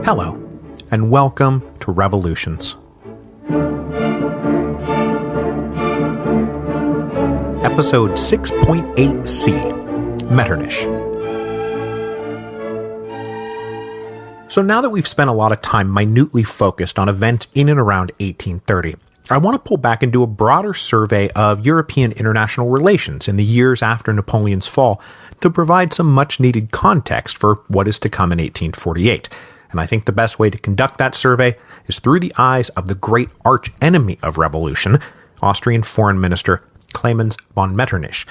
Hello, and welcome to Revolutions. Episode 6.8c, Metternich. So now that we've spent a lot of time minutely focused on events in and around 1830, I want to pull back and do a broader survey of European international relations in the years after Napoleon's fall to provide some much-needed context for what is to come in 1848. And I think the best way to conduct that survey is through the eyes of the great arch-enemy of revolution, Austrian Foreign Minister Clemens von Metternich.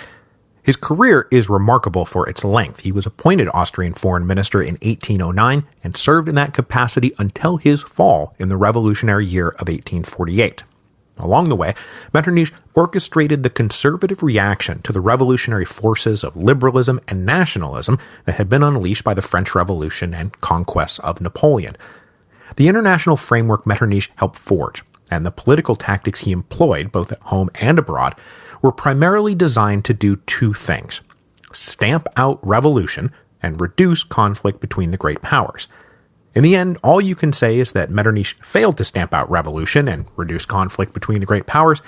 His career is remarkable for its length. He was appointed Austrian Foreign Minister in 1809 and served in that capacity until his fall in the revolutionary year of 1848. Along the way, Metternich orchestrated the conservative reaction to the revolutionary forces of liberalism and nationalism that had been unleashed by the French Revolution and conquests of Napoleon. The international framework Metternich helped forge, and the political tactics he employed, both at home and abroad, were primarily designed to do two things: stamp out revolution and reduce conflict between the great powers. In the end, all you can say is that Metternich failed to stamp out revolution and reduce conflict between the great powers,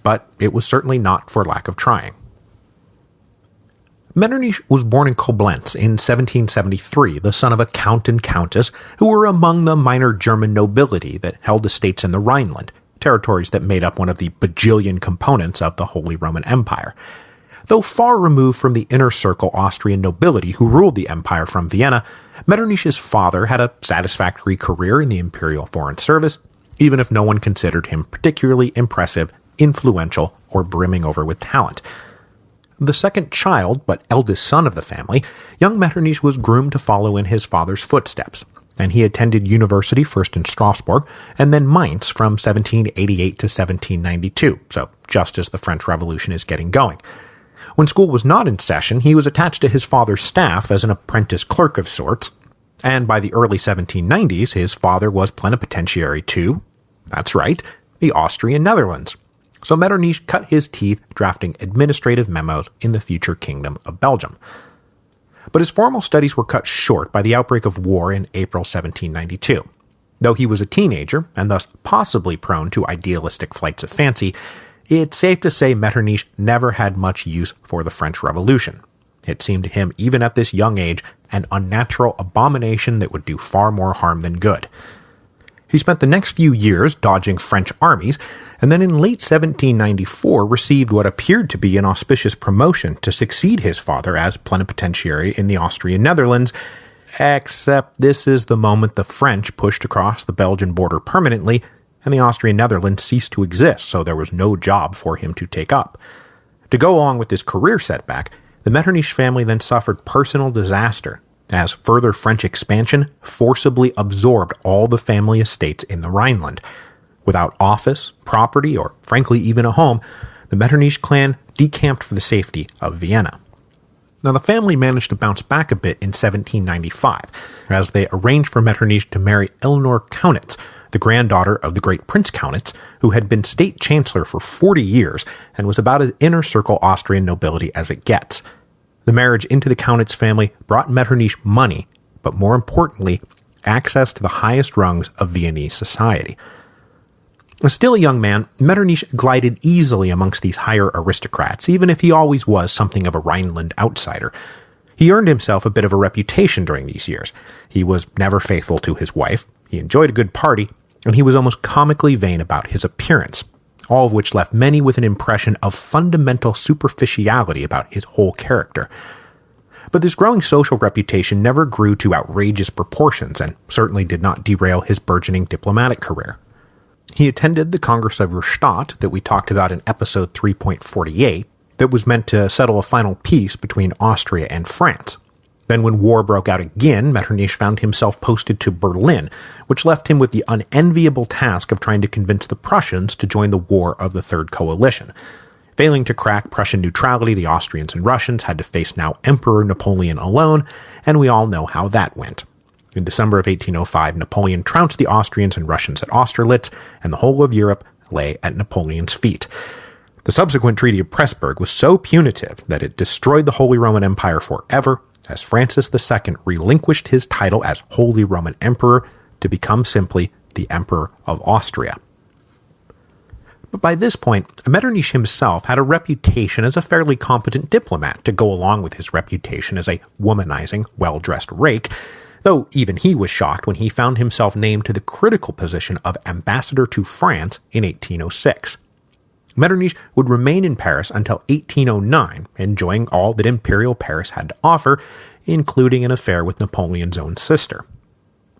but it was certainly not for lack of trying. Metternich was born in Koblenz in 1773, the son of a count and countess who were among the minor German nobility that held estates in the Rhineland, territories that made up one of the bajillion components of the Holy Roman Empire. Though far removed from the inner circle Austrian nobility who ruled the empire from Vienna, Metternich's father had a satisfactory career in the Imperial Foreign Service, even if no one considered him particularly impressive, influential, or brimming over with talent. The second child, but eldest son of the family, young Metternich was groomed to follow in his father's footsteps, and he attended university first in Strasbourg and then Mainz from 1788 to 1792, so just as the French Revolution is getting going. When school was not in session, he was attached to his father's staff as an apprentice clerk of sorts, and by the early 1790s, his father was plenipotentiary to, that's right, the Austrian Netherlands. So Metternich cut his teeth drafting administrative memos in the future Kingdom of Belgium. But his formal studies were cut short by the outbreak of war in April 1792. Though he was a teenager, and thus possibly prone to idealistic flights of fancy, it's safe to say Metternich never had much use for the French Revolution. It seemed to him, even at this young age, an unnatural abomination that would do far more harm than good. He spent the next few years dodging French armies, and then in late 1794 received what appeared to be an auspicious promotion to succeed his father as plenipotentiary in the Austrian Netherlands, except this is the moment the French pushed across the Belgian border permanently, and the Austrian Netherlands ceased to exist, so there was no job for him to take up. To go along with this career setback, the Metternich family then suffered personal disaster, as further French expansion forcibly absorbed all the family estates in the Rhineland. Without office, property, or frankly even a home, the Metternich clan decamped for the safety of Vienna. Now the family managed to bounce back a bit in 1795, as they arranged for Metternich to marry Eleanor Kaunitz, the granddaughter of the great Prince Kaunitz, who had been state chancellor for 40 years and was about as inner-circle Austrian nobility as it gets. The marriage into the Kaunitz family brought Metternich money, but more importantly, access to the highest rungs of Viennese society. Still a young man, Metternich glided easily amongst these higher aristocrats, even if he always was something of a Rhineland outsider. He earned himself a bit of a reputation during these years. He was never faithful to his wife, he enjoyed a good party, and he was almost comically vain about his appearance, all of which left many with an impression of fundamental superficiality about his whole character. But this growing social reputation never grew to outrageous proportions and certainly did not derail his burgeoning diplomatic career. He attended the Congress of Rastatt that we talked about in episode 3.48 that was meant to settle a final peace between Austria and France. Then when war broke out again, Metternich found himself posted to Berlin, which left him with the unenviable task of trying to convince the Prussians to join the War of the Third Coalition. Failing to crack Prussian neutrality, the Austrians and Russians had to face now Emperor Napoleon alone, and we all know how that went. In December of 1805, Napoleon trounced the Austrians and Russians at Austerlitz, and the whole of Europe lay at Napoleon's feet. The subsequent Treaty of Pressburg was so punitive that it destroyed the Holy Roman Empire forever, as Francis II relinquished his title as Holy Roman Emperor to become simply the Emperor of Austria. But by this point, Metternich himself had a reputation as a fairly competent diplomat to go along with his reputation as a womanizing, well-dressed rake, though even he was shocked when he found himself named to the critical position of ambassador to France in 1806. Metternich would remain in Paris until 1809, enjoying all that Imperial Paris had to offer, including an affair with Napoleon's own sister.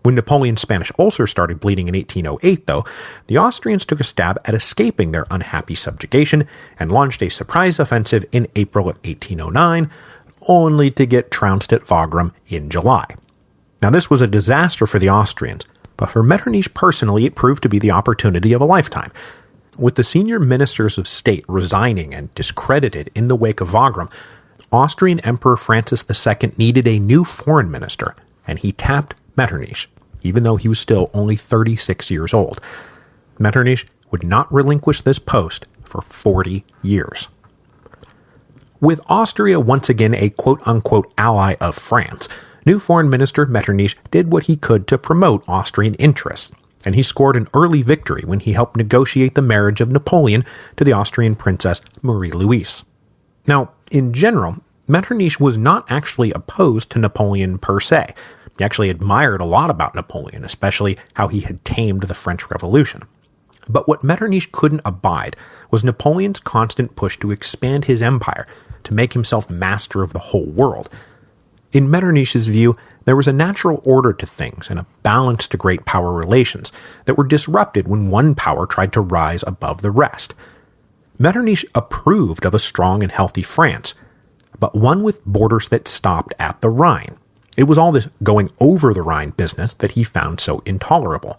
When Napoleon's Spanish ulcer started bleeding in 1808, though, the Austrians took a stab at escaping their unhappy subjugation and launched a surprise offensive in April of 1809, only to get trounced at Wagram in July. Now, this was a disaster for the Austrians, but for Metternich personally, it proved to be the opportunity of a lifetime. With the senior ministers of state resigning and discredited in the wake of Wagram, Austrian Emperor Francis II needed a new foreign minister, and he tapped Metternich, even though he was still only 36 years old. Metternich would not relinquish this post for 40 years. With Austria once again a quote-unquote ally of France, new foreign minister Metternich did what he could to promote Austrian interests, and he scored an early victory when he helped negotiate the marriage of Napoleon to the Austrian princess Marie-Louise. Now, in general, Metternich was not actually opposed to Napoleon per se. He actually admired a lot about Napoleon, especially how he had tamed the French Revolution. But what Metternich couldn't abide was Napoleon's constant push to expand his empire, to make himself master of the whole world. In Metternich's view, there was a natural order to things and a balance to great power relations that were disrupted when one power tried to rise above the rest. Metternich approved of a strong and healthy France, but one with borders that stopped at the Rhine. It was all this going over the Rhine business that he found so intolerable.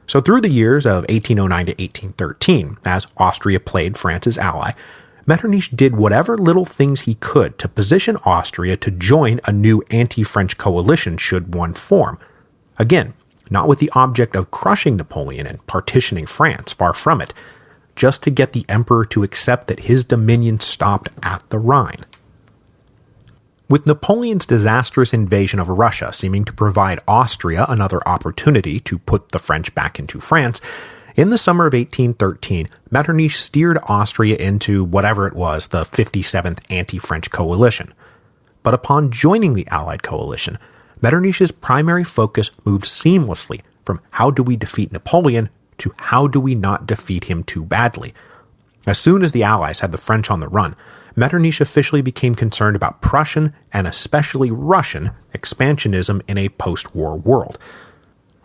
So through the years of 1809 to 1813, as Austria played France's ally, Metternich did whatever little things he could to position Austria to join a new anti-French coalition should one form. Again, not with the object of crushing Napoleon and partitioning France, far from it, just to get the emperor to accept that his dominion stopped at the Rhine. With Napoleon's disastrous invasion of Russia seeming to provide Austria another opportunity to put the French back into France, in the summer of 1813, Metternich steered Austria into whatever it was, the 57th Anti-French Coalition. But upon joining the Allied coalition, Metternich's primary focus moved seamlessly from how do we defeat Napoleon to how do we not defeat him too badly. As soon as the Allies had the French on the run, Metternich officially became concerned about Prussian, and especially Russian, expansionism in a post-war world.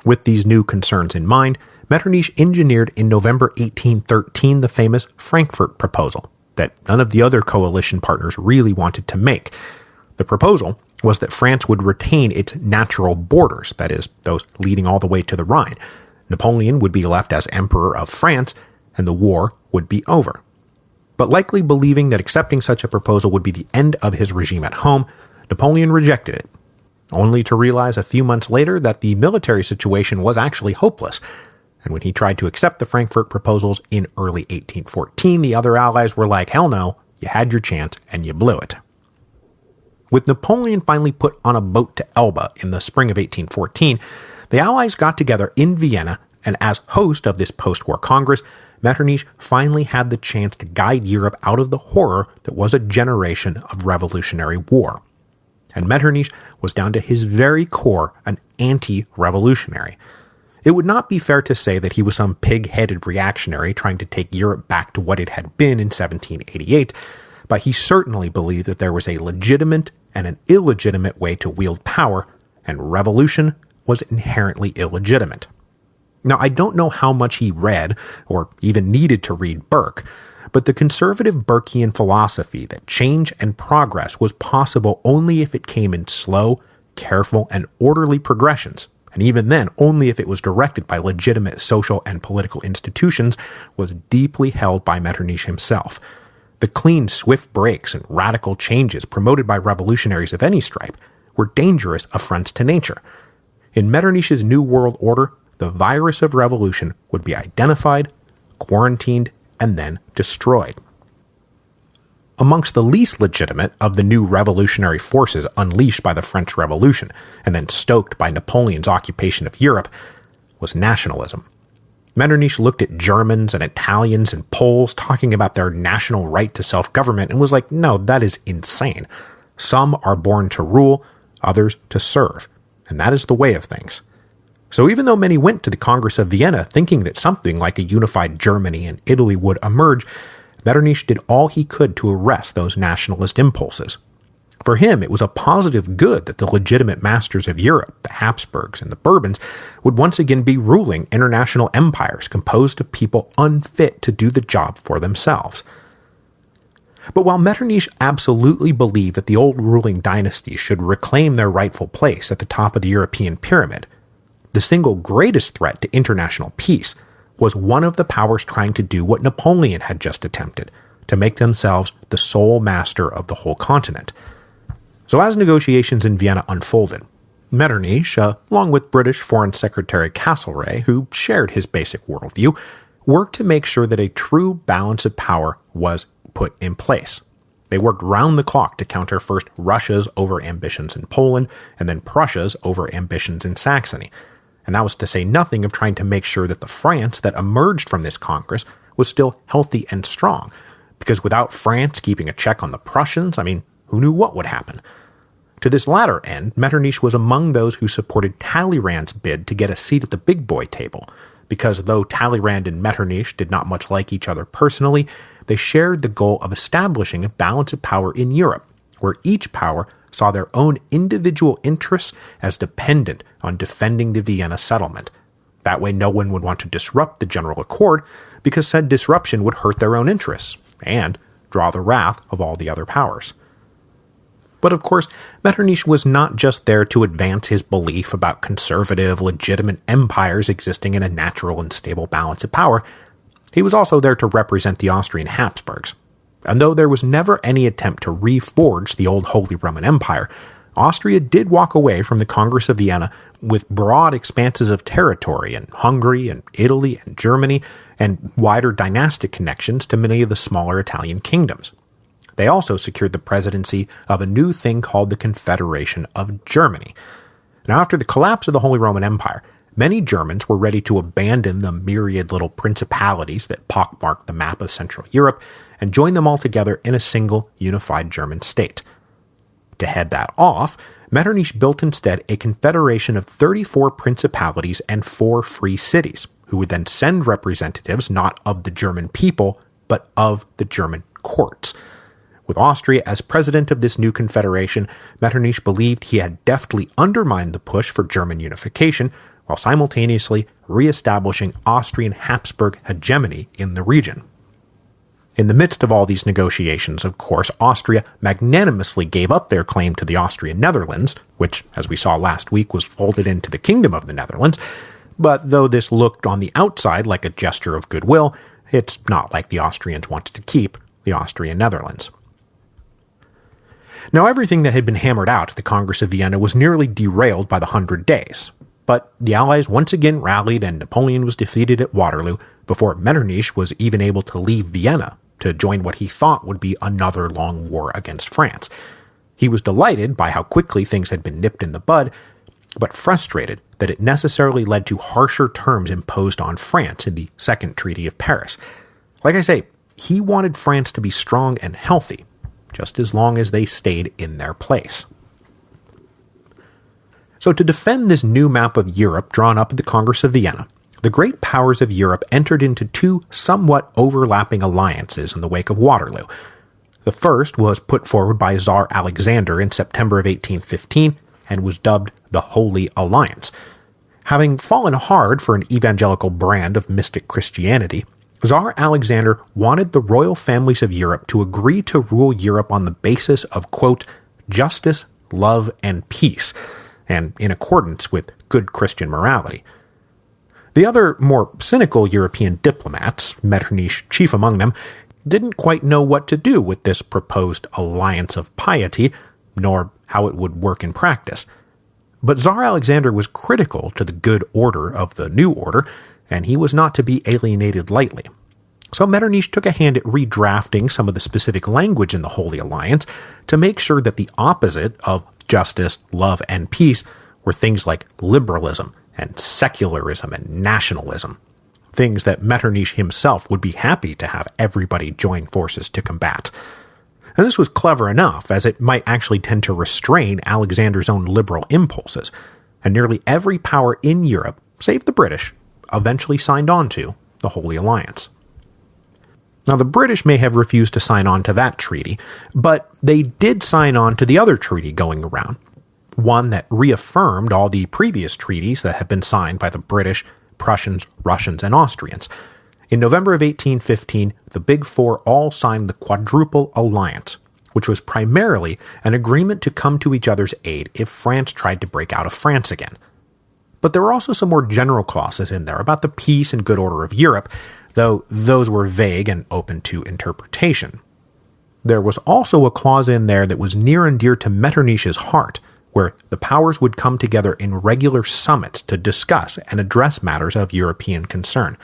With these new concerns in mind, Metternich engineered in November 1813 the famous Frankfurt Proposal that none of the other coalition partners really wanted to make. The proposal was that France would retain its natural borders, that is, those leading all the way to the Rhine. Napoleon would be left as Emperor of France, and the war would be over. But likely believing that accepting such a proposal would be the end of his regime at home, Napoleon rejected it, only to realize a few months later that the military situation was actually hopeless. And when he tried to accept the Frankfurt proposals in early 1814, the other allies were like, hell no, you had your chance and you blew it. With Napoleon finally put on a boat to Elba in the spring of 1814, the allies got together in Vienna, and as host of this post-war Congress, Metternich finally had the chance to guide Europe out of the horror that was a generation of revolutionary war. And Metternich was down to his very core an anti-revolutionary. It would not be fair to say that he was some pig-headed reactionary trying to take Europe back to what it had been in 1788, but he certainly believed that there was a legitimate and an illegitimate way to wield power, and revolution was inherently illegitimate. Now, I don't know how much he read, or even needed to read Burke, but the conservative Burkean philosophy that change and progress was possible only if it came in slow, careful, and orderly progressions, and even then only if it was directed by legitimate social and political institutions, was deeply held by Metternich himself. The clean, swift breaks and radical changes promoted by revolutionaries of any stripe were dangerous affronts to nature. In Metternich's New World Order, the virus of revolution would be identified, quarantined, and then destroyed. amongst the least legitimate of the new revolutionary forces unleashed by the French Revolution and then stoked by Napoleon's occupation of Europe, was nationalism. Metternich looked at Germans and Italians and Poles talking about their national right to self-government and was like, no, that is insane. Some are born to rule, others to serve, and that is the way of things. So even though many went to the Congress of Vienna thinking that something like a unified Germany and Italy would emerge, Metternich did all he could to arrest those nationalist impulses. For him, it was a positive good that the legitimate masters of Europe, the Habsburgs and the Bourbons, would once again be ruling international empires composed of people unfit to do the job for themselves. But while Metternich absolutely believed that the old ruling dynasties should reclaim their rightful place at the top of the European pyramid, the single greatest threat to international peace was one of the powers trying to do what Napoleon had just attempted, to make themselves the sole master of the whole continent. So as negotiations in Vienna unfolded, Metternich, along with British Foreign Secretary Castlereagh, who shared his basic worldview, worked to make sure that a true balance of power was put in place. They worked round the clock to counter first Russia's over-ambitions in Poland and then Prussia's over-ambitions in Saxony. And that was to say nothing of trying to make sure that the France that emerged from this Congress was still healthy and strong. Because without France keeping a check on the Prussians, who knew what would happen? To this latter end, Metternich was among those who supported Talleyrand's bid to get a seat at the big boy table, because though Talleyrand and Metternich did not much like each other personally, they shared the goal of establishing a balance of power in Europe, where each power saw their own individual interests as dependent on defending the Vienna settlement. That way no one would want to disrupt the general accord, because said disruption would hurt their own interests, and draw the wrath of all the other powers. But of course, Metternich was not just there to advance his belief about conservative, legitimate empires existing in a natural and stable balance of power. He was also there to represent the Austrian Habsburgs. And though there was never any attempt to reforge the old Holy Roman Empire, Austria did walk away from the Congress of Vienna with broad expanses of territory in Hungary and Italy and Germany, and wider dynastic connections to many of the smaller Italian kingdoms. They also secured the presidency of a new thing called the Confederation of Germany. Now, after the collapse of the Holy Roman Empire, many Germans were ready to abandon the myriad little principalities that pockmarked the map of Central Europe and join them all together in a single unified German state. To head that off, Metternich built instead a confederation of 34 principalities and 4 free cities, who would then send representatives not of the German people, but of the German courts. With Austria as president of this new confederation, Metternich believed he had deftly undermined the push for German unification, while simultaneously re-establishing Austrian Habsburg hegemony in the region. In the midst of all these negotiations, of course, Austria magnanimously gave up their claim to the Austrian Netherlands, which, as we saw last week, was folded into the Kingdom of the Netherlands. But though this looked on the outside like a gesture of goodwill, it's not like the Austrians wanted to keep the Austrian Netherlands. Now, everything that had been hammered out at the Congress of Vienna was nearly derailed by the 100 Days. But the Allies once again rallied and Napoleon was defeated at Waterloo before Metternich was even able to leave Vienna to join what he thought would be another long war against France. He was delighted by how quickly things had been nipped in the bud, but frustrated that it necessarily led to harsher terms imposed on France in the Second Treaty of Paris. Like I say, he wanted France to be strong and healthy, just as long as they stayed in their place. So to defend this new map of Europe drawn up at the Congress of Vienna, the great powers of Europe entered into 2 somewhat overlapping alliances in the wake of Waterloo. The first was put forward by Tsar Alexander in September of 1815 and was dubbed the Holy Alliance. Having fallen hard for an evangelical brand of mystic Christianity, Tsar Alexander wanted the royal families of Europe to agree to rule Europe on the basis of, quote, justice, love, and peace, and in accordance with good Christian morality. The other, more cynical European diplomats, Metternich chief among them, didn't quite know what to do with this proposed alliance of piety, nor how it would work in practice. But Tsar Alexander was critical to the good order of the new order, and he was not to be alienated lightly. So Metternich took a hand at redrafting some of the specific language in the Holy Alliance to make sure that the opposite of justice, love, and peace were things like liberalism and secularism and nationalism, things that Metternich himself would be happy to have everybody join forces to combat. And this was clever enough, as it might actually tend to restrain Alexander's own liberal impulses, and nearly every power in Europe, save the British, eventually signed on to the Holy Alliance. Now, the British may have refused to sign on to that treaty, but they did sign on to the other treaty going around, one that reaffirmed all the previous treaties that had been signed by the British, Prussians, Russians, and Austrians. In November of 1815, the Big Four all signed the Quadruple Alliance, which was primarily an agreement to come to each other's aid if France tried to break out of France again. But there were also some more general clauses in there about the peace and good order of Europe, though those were vague and open to interpretation. There was also a clause in there that was near and dear to Metternich's heart, where the powers would come together in regular summits to discuss and address matters of European concern.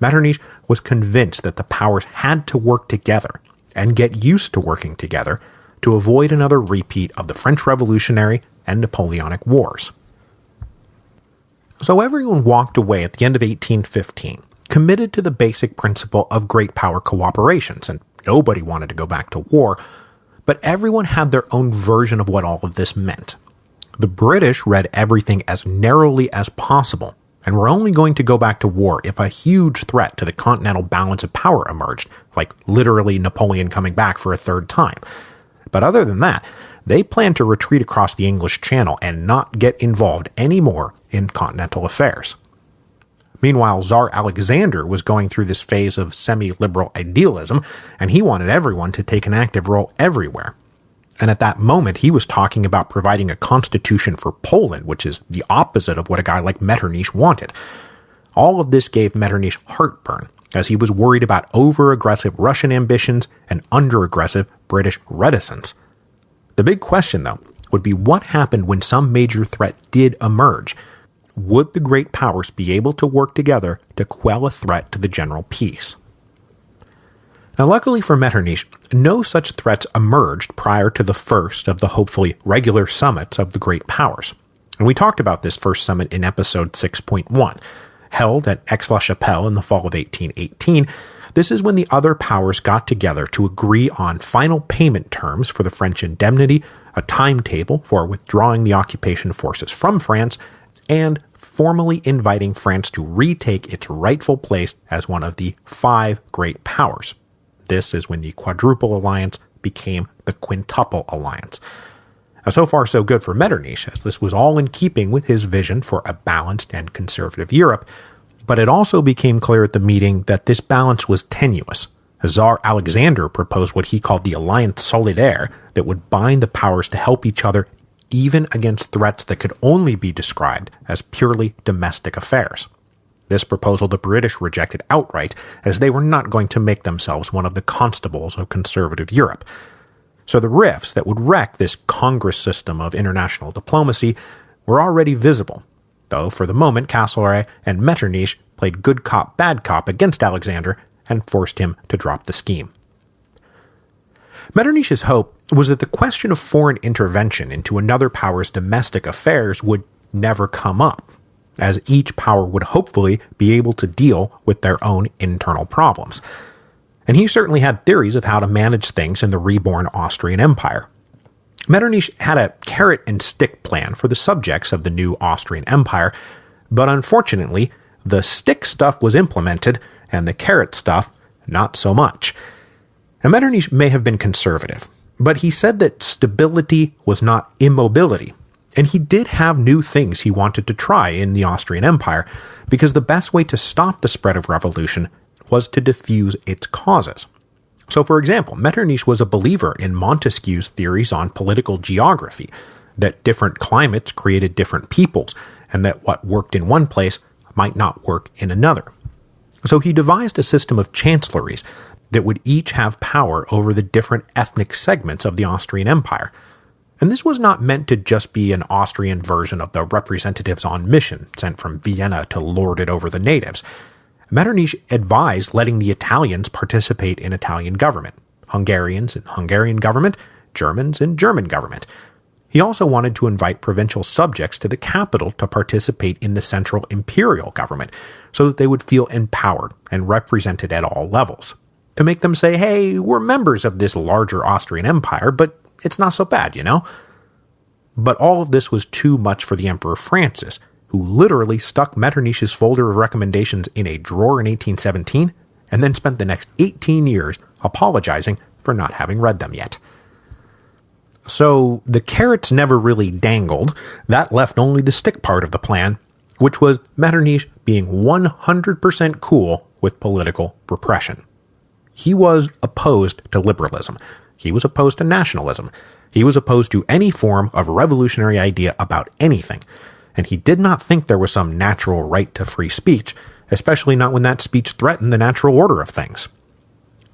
Metternich was convinced that the powers had to work together and get used to working together to avoid another repeat of the French Revolutionary and Napoleonic Wars. So everyone walked away at the end of 1815, committed to the basic principle of great power cooperations, and nobody wanted to go back to war, but everyone had their own version of what all of this meant. The British read everything as narrowly as possible, and were only going to go back to war if a huge threat to the continental balance of power emerged, like literally Napoleon coming back for a third time. But other than that, they planned to retreat across the English Channel and not get involved anymore in continental affairs. Meanwhile, Tsar Alexander was going through this phase of semi-liberal idealism, and he wanted everyone to take an active role everywhere. And at that moment, he was talking about providing a constitution for Poland, which is the opposite of what a guy like Metternich wanted. All of this gave Metternich heartburn, as he was worried about over-aggressive Russian ambitions and under-aggressive British reticence. The big question, though, would be what happened when some major threat did emerge. Would the great powers be able to work together to quell a threat to the general peace? Now, luckily for Metternich, no such threats emerged prior to the first of the hopefully regular summits of the great powers. And we talked about this first summit in episode 6.1. Held at Aix-la-Chapelle in the fall of 1818, this is when the other powers got together to agree on final payment terms for the French indemnity, a timetable for withdrawing the occupation forces from France, and formally inviting France to retake its rightful place as one of the 5 great powers. This is when the Quadruple Alliance became the Quintuple Alliance. Now, so far so good for Metternich, as this was all in keeping with his vision for a balanced and conservative Europe, but it also became clear at the meeting that this balance was tenuous. Tsar Alexander proposed what he called the Alliance Solidaire that would bind the powers to help each other even against threats that could only be described as purely domestic affairs. This proposal the British rejected outright, as they were not going to make themselves one of the constables of conservative Europe. So the rifts that would wreck this Congress system of international diplomacy were already visible, though for the moment Castlereagh and Metternich played good cop, bad cop against Alexander and forced him to drop the scheme. Metternich's hope was that the question of foreign intervention into another power's domestic affairs would never come up, as each power would hopefully be able to deal with their own internal problems. And he certainly had theories of how to manage things in the reborn Austrian Empire. Metternich had a carrot and stick plan for the subjects of the new Austrian Empire, but unfortunately, the stick stuff was implemented, and the carrot stuff, not so much. And Metternich may have been conservative, but he said that stability was not immobility, and he did have new things he wanted to try in the Austrian Empire, because the best way to stop the spread of revolution was to diffuse its causes. So, for example, Metternich was a believer in Montesquieu's theories on political geography, that different climates created different peoples, and that what worked in one place might not work in another. So he devised a system of chancelleries that would each have power over the different ethnic segments of the Austrian Empire. And this was not meant to just be an Austrian version of the representatives on mission sent from Vienna to lord it over the natives. Metternich advised letting the Italians participate in Italian government, Hungarians in Hungarian government, Germans in German government. He also wanted to invite provincial subjects to the capital to participate in the central imperial government so that they would feel empowered and represented at all levels. To make them say, hey, we're members of this larger Austrian empire, but it's not so bad, you know? But all of this was too much for the Emperor Francis, who literally stuck Metternich's folder of recommendations in a drawer in 1817 and then spent the next 18 years apologizing for not having read them yet. So the carrots never really dangled. That left only the stick part of the plan, which was Metternich being 100% cool with political repression. He was opposed to liberalism. He was opposed to nationalism. He was opposed to any form of revolutionary idea about anything. And he did not think there was some natural right to free speech, especially not when that speech threatened the natural order of things.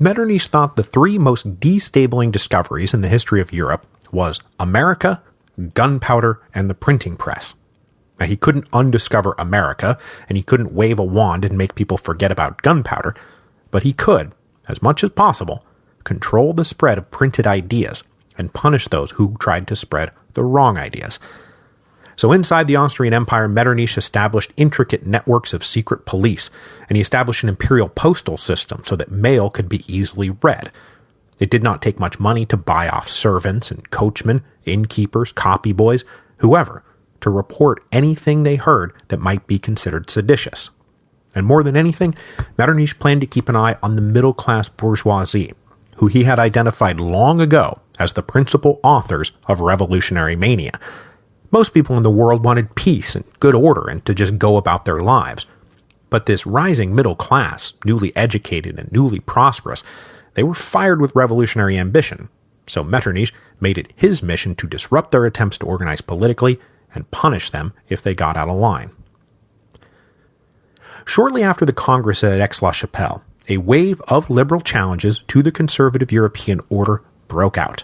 Metternich thought the three most destabling discoveries in the history of Europe was America, gunpowder, and the printing press. Now, he couldn't undiscover America, and he couldn't wave a wand and make people forget about gunpowder, but he could, as much as possible, control the spread of printed ideas and punish those who tried to spread the wrong ideas. So inside the Austrian Empire, Metternich established intricate networks of secret police, and he established an imperial postal system so that mail could be easily read. It did not take much money to buy off servants and coachmen, innkeepers, copy boys, whoever, to report anything they heard that might be considered seditious. And more than anything, Metternich planned to keep an eye on the middle-class bourgeoisie, who he had identified long ago as the principal authors of revolutionary mania. Most people in the world wanted peace and good order and to just go about their lives. But this rising middle class, newly educated and newly prosperous, they were fired with revolutionary ambition, so Metternich made it his mission to disrupt their attempts to organize politically and punish them if they got out of line. Shortly after the Congress at Aix-la-Chapelle, a wave of liberal challenges to the conservative European order broke out.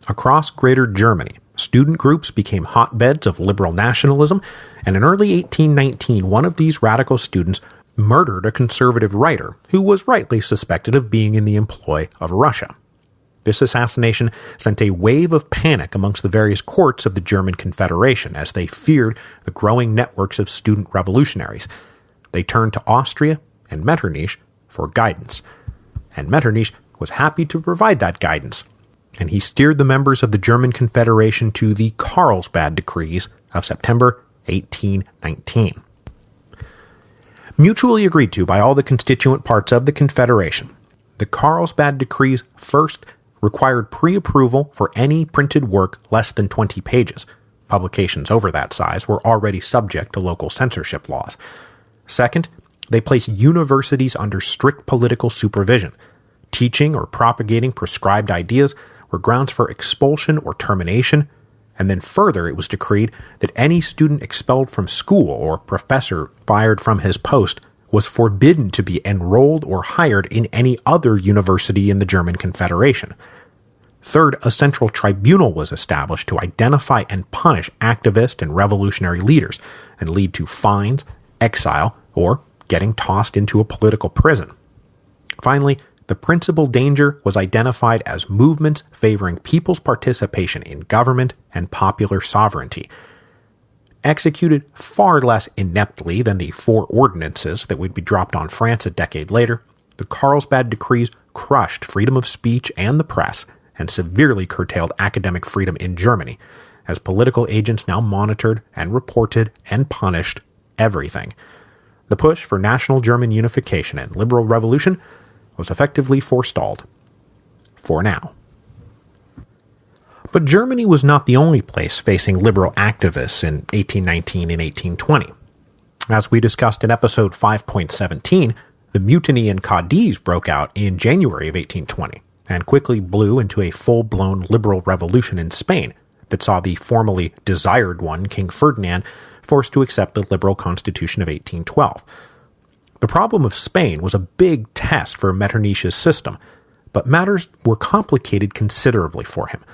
Across Greater Germany, student groups became hotbeds of liberal nationalism, and in early 1819 one of these radical students murdered a conservative writer who was rightly suspected of being in the employ of Russia. This assassination sent a wave of panic amongst the various courts of the German Confederation as they feared the growing networks of student revolutionaries. They turned to Austria and Metternich for guidance, and Metternich was happy to provide that guidance, and he steered the members of the German Confederation to the Carlsbad Decrees of September 1819. Mutually agreed to by all the constituent parts of the Confederation, the Carlsbad Decrees first required pre-approval for any printed work less than 20 pages. Publications over that size were already subject to local censorship laws. Second, they placed universities under strict political supervision. Teaching or propagating prescribed ideas were grounds for expulsion or termination, and then further it was decreed that any student expelled from school or professor fired from his post was forbidden to be enrolled or hired in any other university in the German Confederation. Third, a central tribunal was established to identify and punish activist and revolutionary leaders and lead to fines, exile, or getting tossed into a political prison. Finally, the principal danger was identified as movements favoring people's participation in government and popular sovereignty. Executed far less ineptly than the 4 ordinances that would be dropped on France a decade later, the Carlsbad Decrees crushed freedom of speech and the press and severely curtailed academic freedom in Germany, as political agents now monitored and reported and punished everything. The push for national German unification and liberal revolution was effectively forestalled. For now. But Germany was not the only place facing liberal activists in 1819 and 1820. As we discussed in episode 5.17, the mutiny in Cadiz broke out in January of 1820 and quickly blew into a full-blown liberal revolution in Spain that saw the formerly desired one, King Ferdinand, forced to accept the liberal constitution of 1812. The problem of Spain was a big test for Metternich's system, but matters were complicated considerably for him.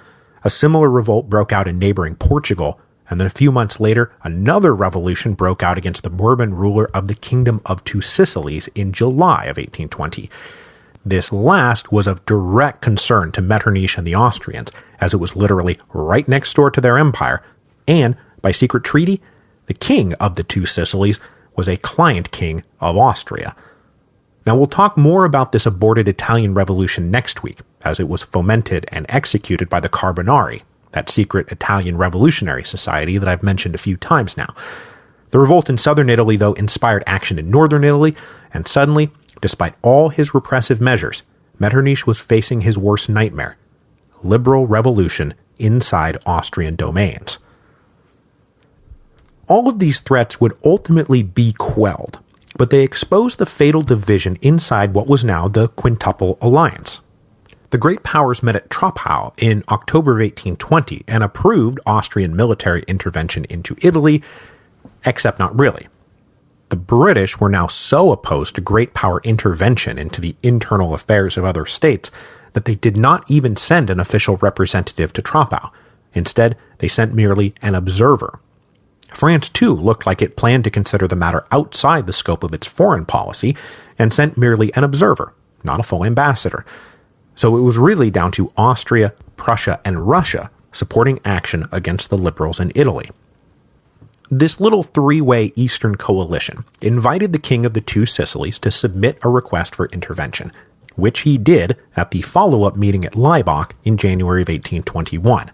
A similar revolt broke out in neighboring Portugal, And then a few months later, another revolution broke out against the Bourbon ruler of the Kingdom of Two Sicilies in July of 1820. This last was of direct concern to Metternich and the Austrians, as it was literally right next door to their empire, and, by secret treaty, the king of the Two Sicilies was a client king of Austria. Now we'll talk more about this aborted Italian revolution next week, as it was fomented and executed by the Carbonari, that secret Italian revolutionary society that I've mentioned a few times now. The revolt in southern Italy, though, inspired action in northern Italy, and suddenly, despite all his repressive measures, Metternich was facing his worst nightmare: liberal revolution inside Austrian domains. All of these threats would ultimately be quelled, but they exposed the fatal division inside what was now the Quintuple Alliance. The great powers met at Troppau in October of 1820 and approved Austrian military intervention into Italy, except not really. The British were now so opposed to great power intervention into the internal affairs of other states that they did not even send an official representative to Troppau. Instead, they sent merely an observer. France, too, looked like it planned to consider the matter outside the scope of its foreign policy and sent merely an observer, not a full ambassador. So it was really down to Austria, Prussia, and Russia supporting action against the liberals in Italy. This little three-way Eastern coalition invited the King of the Two Sicilies to submit a request for intervention, which he did at the follow-up meeting at Laibach in January of 1821.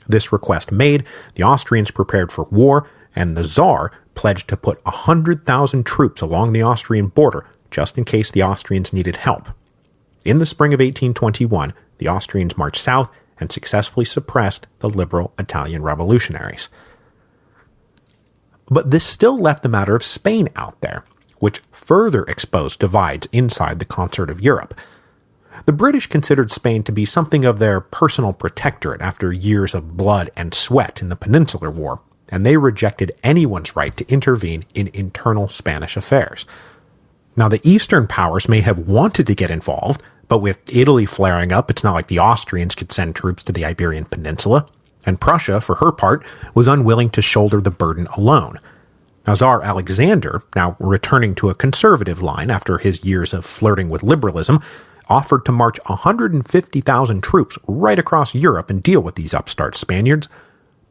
This request made, the Austrians prepared for war, and the Tsar pledged to put 100,000 troops along the Austrian border just in case the Austrians needed help. In the spring of 1821, the Austrians marched south and successfully suppressed the liberal Italian revolutionaries. But this still left the matter of Spain out there, which further exposed divides inside the concert of Europe. The British considered Spain to be something of their personal protectorate after years of blood and sweat in the Peninsular War, and they rejected anyone's right to intervene in internal Spanish affairs. Now, the Eastern powers may have wanted to get involved, but with Italy flaring up, it's not like the Austrians could send troops to the Iberian Peninsula, and Prussia, for her part, was unwilling to shoulder the burden alone. Now, Tsar Alexander, now returning to a conservative line after his years of flirting with liberalism, offered to march 150,000 troops right across Europe and deal with these upstart Spaniards.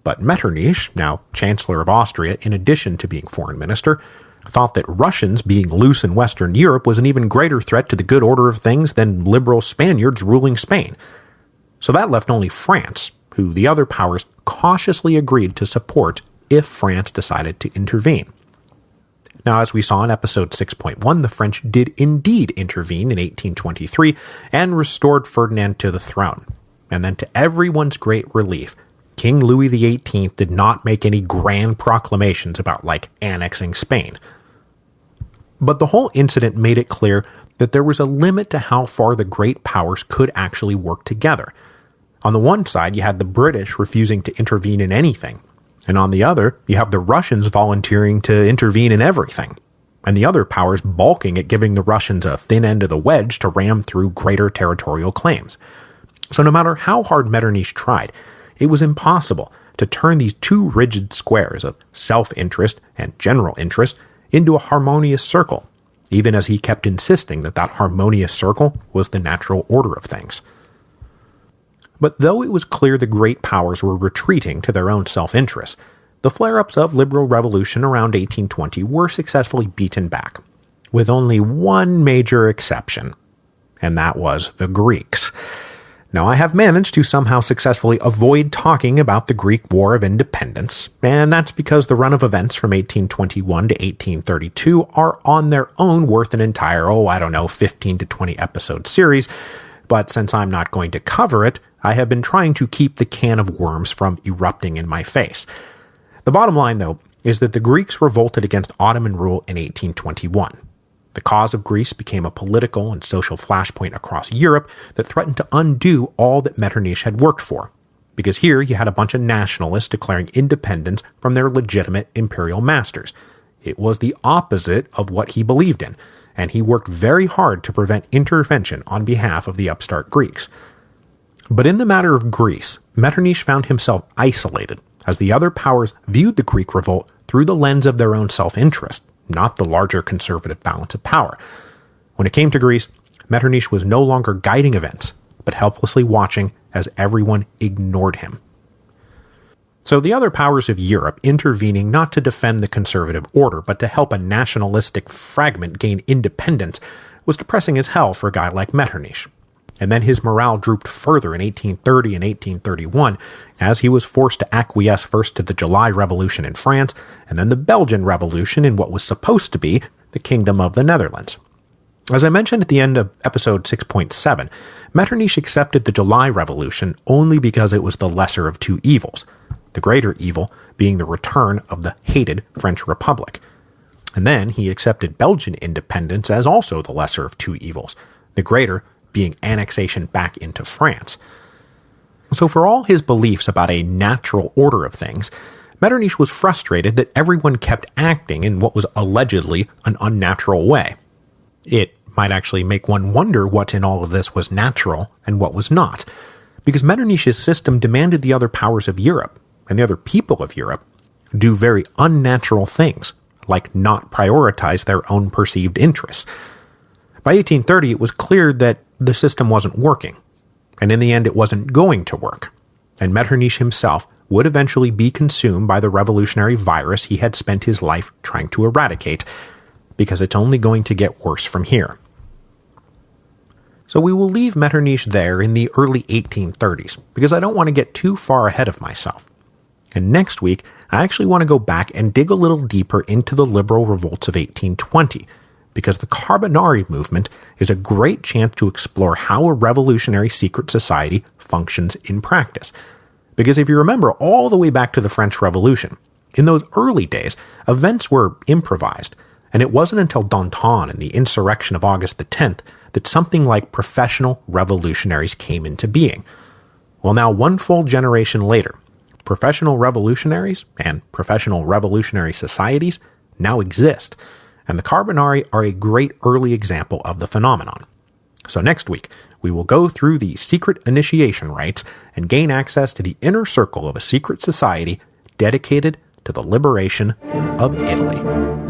But Metternich, now Chancellor of Austria in addition to being foreign minister, thought that Russians being loose in Western Europe was an even greater threat to the good order of things than liberal Spaniards ruling Spain. So that left only France, who the other powers cautiously agreed to support if France decided to intervene. Now, as we saw in episode 6.1, the French did indeed intervene in 1823 and restored Ferdinand to the throne. And then to everyone's great relief, King Louis XVIII did not make any grand proclamations about, annexing Spain. But the whole incident made it clear that there was a limit to how far the great powers could actually work together. On the one side, you had the British refusing to intervene in anything, and on the other, you have the Russians volunteering to intervene in everything, and the other powers balking at giving the Russians a thin end of the wedge to ram through greater territorial claims. So no matter how hard Metternich tried, it was impossible to turn these two rigid squares of self-interest and general interest into a harmonious circle, even as he kept insisting that that harmonious circle was the natural order of things. But though it was clear the great powers were retreating to their own self-interest, the flare-ups of liberal revolution around 1820 were successfully beaten back, with only one major exception, and that was the Greeks. Now, I have managed to somehow successfully avoid talking about the Greek War of Independence, and that's because the run of events from 1821 to 1832 are on their own worth an entire, 15 to 20 episode series, but since I'm not going to cover it, I have been trying to keep the can of worms from erupting in my face. The bottom line, though, is that the Greeks revolted against Ottoman rule in 1821. The cause of Greece became a political and social flashpoint across Europe that threatened to undo all that Metternich had worked for, because here you had a bunch of nationalists declaring independence from their legitimate imperial masters. It was the opposite of what he believed in, and he worked very hard to prevent intervention on behalf of the upstart Greeks. But in the matter of Greece, Metternich found himself isolated, as the other powers viewed the Greek revolt through the lens of their own self-interest, not the larger conservative balance of power. When it came to Greece, Metternich was no longer guiding events, but helplessly watching as everyone ignored him. So the other powers of Europe intervening not to defend the conservative order, but to help a nationalistic fragment gain independence was depressing as hell for a guy like Metternich. And then his morale drooped further in 1830 and 1831, as he was forced to acquiesce first to the July Revolution in France, and then the Belgian Revolution in what was supposed to be the Kingdom of the Netherlands. As I mentioned at the end of episode 6.7, Metternich accepted the July Revolution only because it was the lesser of two evils, the greater evil being the return of the hated French Republic. And then he accepted Belgian independence as also the lesser of two evils, the greater being annexation back into France. So for all his beliefs about a natural order of things, Metternich was frustrated that everyone kept acting in what was allegedly an unnatural way. It might actually make one wonder what in all of this was natural and what was not, because Metternich's system demanded the other powers of Europe, and the other people of Europe, do very unnatural things, like not prioritize their own perceived interests. By 1830, it was clear that the system wasn't working, and in the end it wasn't going to work, and Metternich himself would eventually be consumed by the revolutionary virus he had spent his life trying to eradicate, because it's only going to get worse from here. So we will leave Metternich there in the early 1830s, because I don't want to get too far ahead of myself. And next week, I actually want to go back and dig a little deeper into the liberal revolts of 1820, because the Carbonari movement is a great chance to explore how a revolutionary secret society functions in practice. Because if you remember all the way back to the French Revolution, in those early days, events were improvised, and it wasn't until Danton and the insurrection of August the 10th that something like professional revolutionaries came into being. Well, now one full generation later, professional revolutionaries and professional revolutionary societies now exist, and the Carbonari are a great early example of the phenomenon. So next week, we will go through the secret initiation rites and gain access to the inner circle of a secret society dedicated to the liberation of Italy.